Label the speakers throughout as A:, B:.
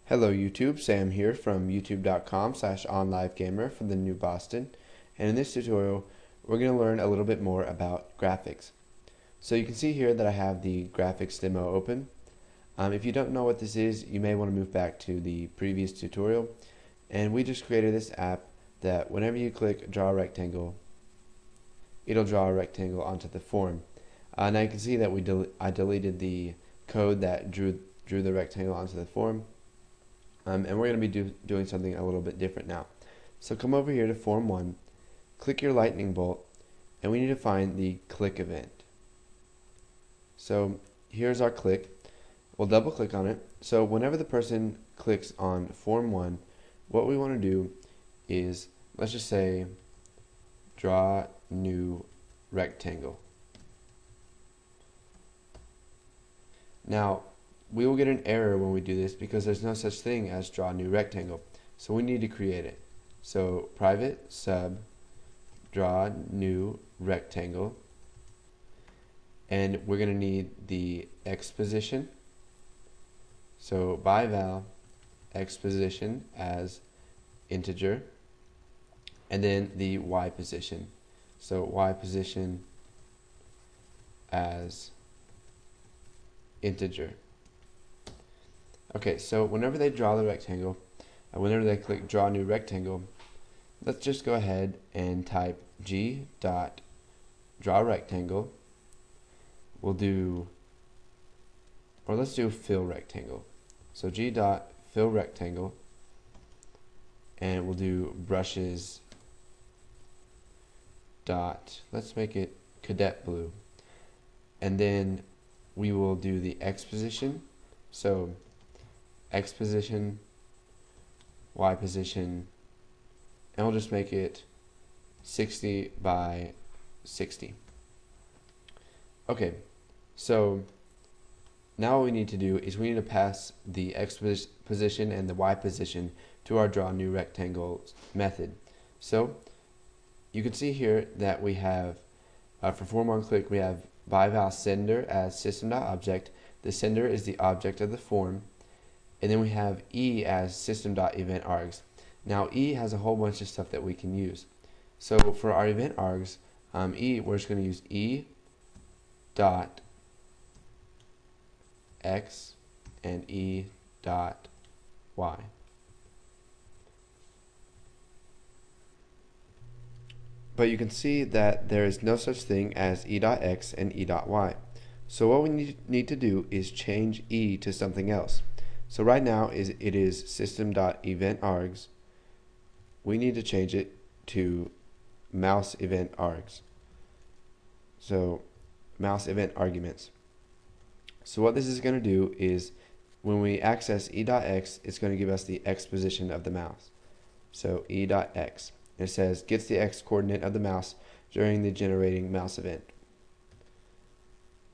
A: Hello YouTube, Sam here from youtube.com/onlivegamer from the New Boston, and in this tutorial we're going to learn a little bit more about graphics. So you can see here that I have the graphics demo open. If you don't know what this is, you may want to move back to the previous tutorial, and we just created this app that whenever you click draw a rectangle, it'll draw a rectangle onto the form. Now you can see that I deleted the code that drew the rectangle onto the form. And we're going to be doing something a little bit different now. So come over here to Form 1, click your lightning bolt, and we need to find the click event. So here's our click. We'll double click on it. So whenever the person clicks on Form 1, what we want to do is, let's just say, draw new rectangle. Now, we will get an error when we do this because there's no such thing as draw new rectangle. So we need to create it. So private sub draw new rectangle, and we're going to need the X position. So by val X position as integer, and then the Y position. So Y position as integer. Okay, so whenever they draw the rectangle, whenever they click draw new rectangle, let's just go ahead and type g dot draw rectangle. We'll do, or let's do fill rectangle. So g dot fill rectangle, and we'll do brushes dot, let's make it cadet blue, and then we will do the X position. So X position, Y position, and we'll just make it 60 by 60. Okay, so now what we need to do is we need to pass the X position and the Y position to our draw new rectangle method. So you can see here that we have, for form on click, we have by val sender as system.object. The sender is the object of the form. And then we have E as system.eventArgs. Now E has a whole bunch of stuff that we can use. So for our event args, we're just going to use E dot X and E dot Y. But you can see that there is no such thing as E dot X and E dot Y. So what we need to do is change E to something else. So right now it is system.eventArgs. We need to change it to mouse event args. So mouse event arguments. So what this is going to do is when we access e.x, it's going to give us the X position of the mouse. So e.x. It says gets the X coordinate of the mouse during the generating mouse event.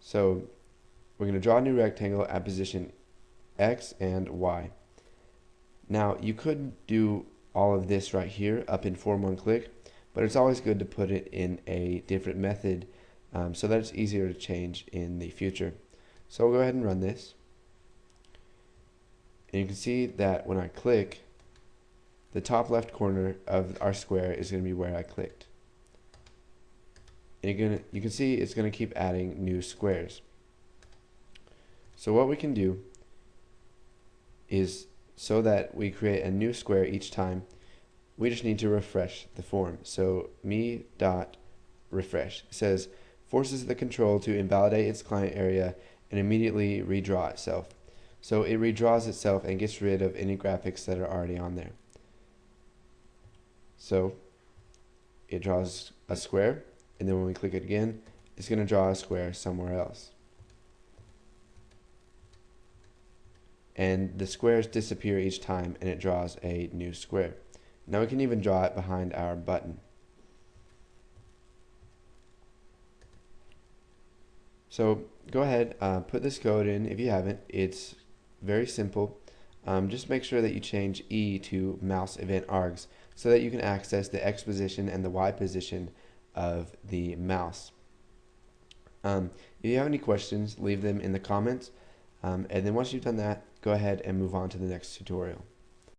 A: So we're going to draw a new rectangle at position X and Y. Now you could do all of this right here up in form on click, but it's always good to put it in a different method so that it's easier to change in the future. So we'll go ahead and run this, and you can see that when I click, the top left corner of our square is going to be where I clicked. And you can see it's going to keep adding new squares. So what we can do is, so that we create a new square each time, we just need to refresh the form. So me.refresh says forces the control to invalidate its client area and immediately redraw itself. So it redraws itself and gets rid of any graphics that are already on there. So it draws a square, and then when we click it again, it's going to draw a square somewhere else. And the squares disappear each time, and it draws a new square. Now we can even draw it behind our button. So go ahead, put this code in if you haven't. It's very simple. Just make sure that you change E to mouse event args so that you can access the X position and the Y position of the mouse. If you have any questions, leave them in the comments. And then once you've done that, go ahead and move on to the next tutorial.